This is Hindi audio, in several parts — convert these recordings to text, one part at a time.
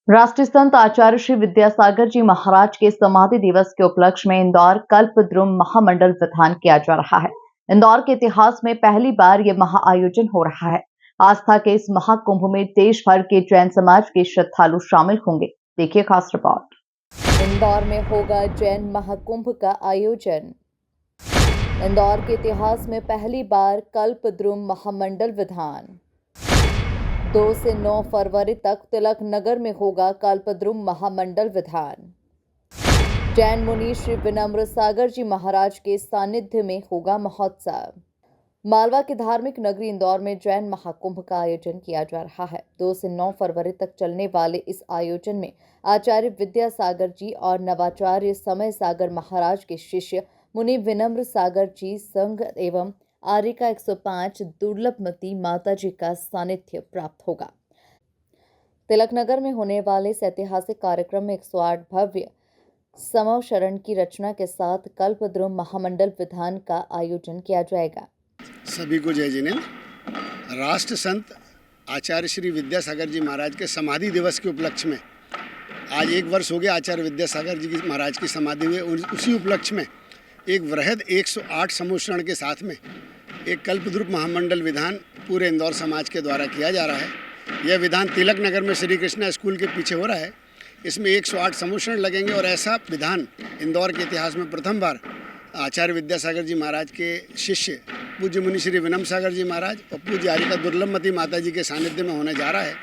राष्ट्रीय संत आचार्य श्री विद्यासागर जी महाराज के समाधि दिवस के उपलक्ष्य में इंदौर कल्पद्रुम महामंडल विधान किया जा रहा है। इंदौर के इतिहास में पहली बार ये महाआयोजन हो रहा है। आस्था के इस महाकुंभ में देश भर के जैन समाज के श्रद्धालु शामिल होंगे। देखिए खास रिपोर्ट। इंदौर में होगा जैन महाकुंभ का आयोजन। इंदौर के इतिहास में पहली बार कल्पद्रुम महामंडल विधान। 2 से 9 फरवरी तक तिलक नगर में होगा कल्पद्रुम महामंडल विधान। जैन मुनि श्री विनम्र सागर जी महाराज के सानिध्य में होगा महोत्सव। मालवा की धार्मिक नगरी इंदौर में जैन महाकुंभ का आयोजन किया जा रहा है। 2 से 9 फरवरी तक चलने वाले इस आयोजन में आचार्य विद्यासागर जी और नवाचार्य समय सागर महाराज के शिष्य मुनि विनम्र सागर जी संघ एवं आर्यिका 105 दुर्लभमती माता जी का सानिध्य प्राप्त होगा। तिलक नगर में होने वाले इस ऐतिहासिक कार्यक्रम में 108 भव्य समव शरण की रचना के साथ कल्पद्रुम महामंडल विधान का आयोजन किया जाएगा। सभी को जय जिनेन्द्र। राष्ट्र संत आचार्य श्री विद्यासागर जी महाराज के समाधि दिवस के उपलक्ष्य में आज 1 वर्ष हो गया आचार्य विद्यासागर जी की महाराज की समाधि हुए। उसी उपलक्ष्य में एक वृहद 108 समूह शरण के साथ में एक कल्पद्रुम महामंडल विधान पूरे इंदौर समाज के द्वारा किया जा रहा है। यह विधान तिलक नगर में श्री कृष्णा स्कूल के पीछे हो रहा है। इसमें 108 समूह शरण लगेंगे और ऐसा विधान इंदौर के इतिहास में प्रथम बार आचार्य विद्यासागर जी महाराज के शिष्य पूज्य मुनि श्री विनम्र सागर जी महाराज और पूज्य आर्यिका दुर्लभमती माता जी के सानिध्य में होने जा रहा है।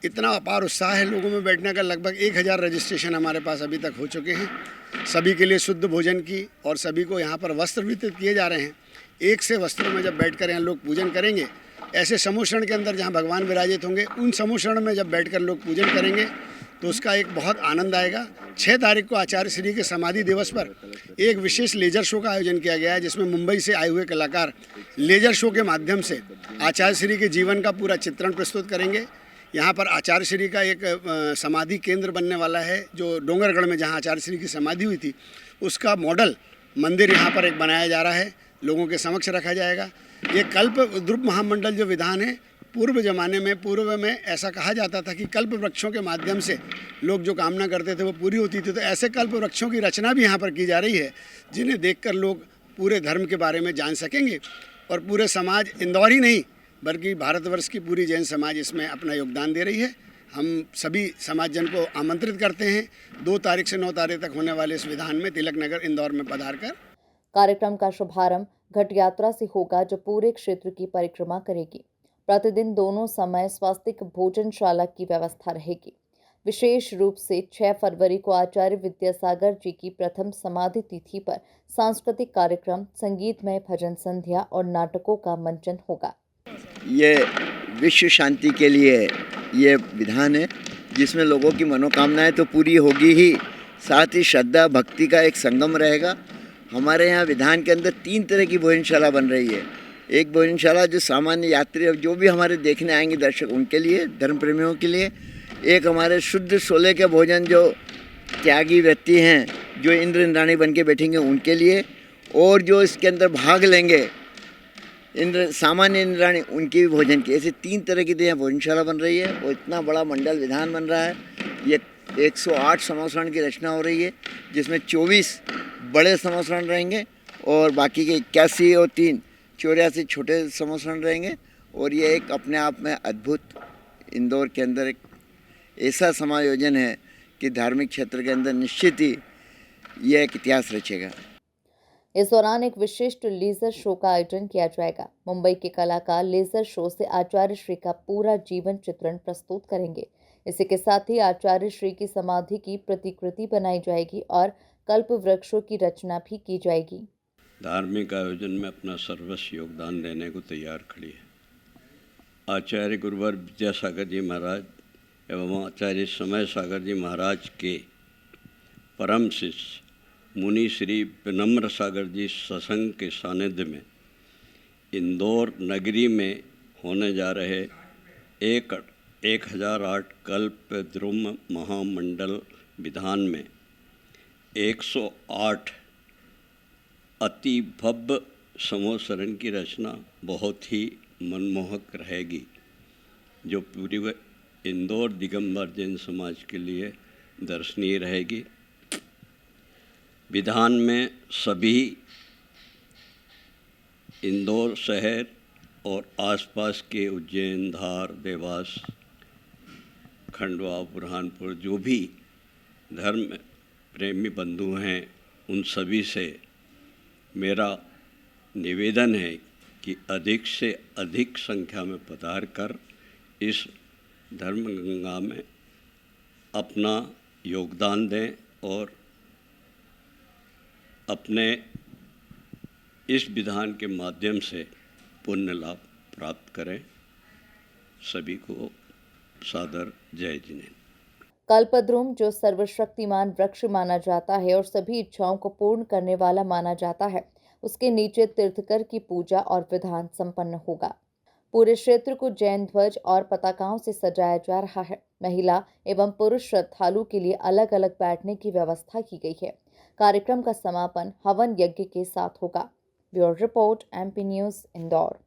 इतना अपार उत्साह है लोगों में बैठने का। लगभग 1000 रजिस्ट्रेशन हमारे पास अभी तक हो चुके हैं। सभी के लिए शुद्ध भोजन की और सभी को यहाँ पर वस्त्र वितरित किए जा रहे हैं। एक से वस्त्रों में जब बैठकर यहाँ लोग पूजन करेंगे, ऐसे समूह शरण के अंदर जहाँ भगवान विराजित होंगे, उन समूह शरण में जब बैठकर लोग पूजन करेंगे तो उसका एक बहुत आनंद आएगा। 6 तारीख को आचार्य श्री के समाधि दिवस पर एक विशेष लेजर शो का आयोजन किया गया है, जिसमें मुंबई से आए हुए कलाकार लेजर शो के माध्यम से आचार्य श्री के जीवन का पूरा चित्रण प्रस्तुत करेंगे। यहाँ पर आचार्य श्री का एक समाधि केंद्र बनने वाला है, जो डोंगरगढ़ में जहाँ आचार्य श्री की समाधि हुई थी उसका मॉडल मंदिर यहाँ पर एक बनाया जा रहा है, लोगों के समक्ष रखा जाएगा। ये कल्पद्रुम महामंडल जो विधान है, पूर्व में ऐसा कहा जाता था कि कल्प वृक्षों के माध्यम से लोग जो कामना करते थे वो पूरी होती थी। तो ऐसे कल्प वृक्षों की रचना भी यहाँ पर की जा रही है, जिन्हें देखकर लोग पूरे धर्म के बारे में जान सकेंगे और पूरे समाज, इंदौर ही नहीं बल्कि भारतवर्ष की पूरी जैन समाज इसमें अपना योगदान दे रही है। हम सभी समाजजन को आमंत्रित करते हैं 2 तारीख से 9 तारीख तक होने वाले इस विधान में तिलक नगर इंदौर में पधार कर। कार्यक्रम का शुभारंभ घट यात्रा से होगा, जो पूरे क्षेत्र की परिक्रमा करेगी। प्रतिदिन दोनों समय स्वास्तिक भोजनशाला की व्यवस्था रहेगी। विशेष रूप से 6 फरवरी को आचार्य विद्यासागर जी की प्रथम समाधि तिथि पर सांस्कृतिक कार्यक्रम, संगीतमय भजन संध्या और नाटकों का मंचन होगा। ये विश्व शांति के लिए ये विधान है, जिसमें लोगों की मनोकामनाएं तो पूरी होगी ही, साथ ही श्रद्धा भक्ति का एक संगम रहेगा। हमारे यहाँ विधान के अंदर 3 तरह की भोजनशाला बन रही है। एक भोजनशाला जो सामान्य यात्री और जो भी हमारे देखने आएंगे दर्शक, उनके लिए, धर्म प्रेमियों के लिए। एक हमारे शुद्ध शोले के भोजन जो त्यागी व्यक्ति हैं, जो इंद्र इंद्राणी बन के बैठेंगे, उनके लिए। और जो इसके अंदर भाग लेंगे सामान्य इंद्राणी, उनके भी भोजन की। ऐसे 3 तरह की तो यहाँ भोजनशाला बन रही है और इतना बड़ा मंडल विधान बन रहा है। ये 108 समवसरण की रचना हो रही है, जिसमें 24 बड़े समवसरण रहेंगे और बाकी के 81 और 3 84 छोटे समवसरण रहेंगे। और ये एक अपने आप में अद्भुत इंदौर के अंदर एक ऐसा समायोजन है कि धार्मिक क्षेत्र के अंदर निश्चित ही यह एक इतिहास रचेगा। इस दौरान एक विशिष्ट लेजर शो का आयोजन किया जाएगा। मुंबई के कलाकार लेजर शो से आचार्य श्री का पूरा जीवन चित्रण प्रस्तुत करेंगे। इसी के साथ ही आचार्य श्री की समाधि की प्रतिकृति बनाई जाएगी और कल्प वृक्षों की रचना भी की जाएगी। धार्मिक आयोजन में अपना सर्वस्व योगदान देने को तैयार खड़ी है। आचार्य गुरुवर विद्यासागर जी महाराज एवं आचार्य समय सागर जी महाराज के परम शिष्य मुनि श्री विनम्र सागर जी सत्संग के सानिध्य में इंदौर नगरी में होने जा रहे 1008 कल्पद्रुम महामंडल विधान में 108 अति भव्य समूह शरण की रचना बहुत ही मनमोहक रहेगी, जो पूरी इंदौर दिगंबर जैन समाज के लिए दर्शनीय रहेगी। विधान में सभी इंदौर शहर और आसपास के उज्जैन, धार, देवास, खंडवा, बुरहानपुर जो भी धर्म प्रेमी बंधु हैं उन सभी से मेरा निवेदन है कि अधिक से अधिक संख्या में पधार कर इस धर्म गंगा में अपना योगदान दें और अपने इस विधान के माध्यम से पुण्य लाभ प्राप्त करें। सभी को सादर जय जिनेन्द्र। कल्पद्रुम जो सर्वशक्तिमान वृक्ष माना जाता है और सभी इच्छाओं को पूर्ण करने वाला माना जाता है, उसके नीचे तीर्थकर की पूजा और विधान संपन्न होगा। पूरे क्षेत्र को जैन ध्वज और पताकाओं से सजाया जा रहा है। महिला एवं पुरुष श्रद्धालु के लिए अलग अलग बैठने की व्यवस्था की गई है। कार्यक्रम का समापन हवन यज्ञ के साथ होगा। Bureau report, MP news, Indore.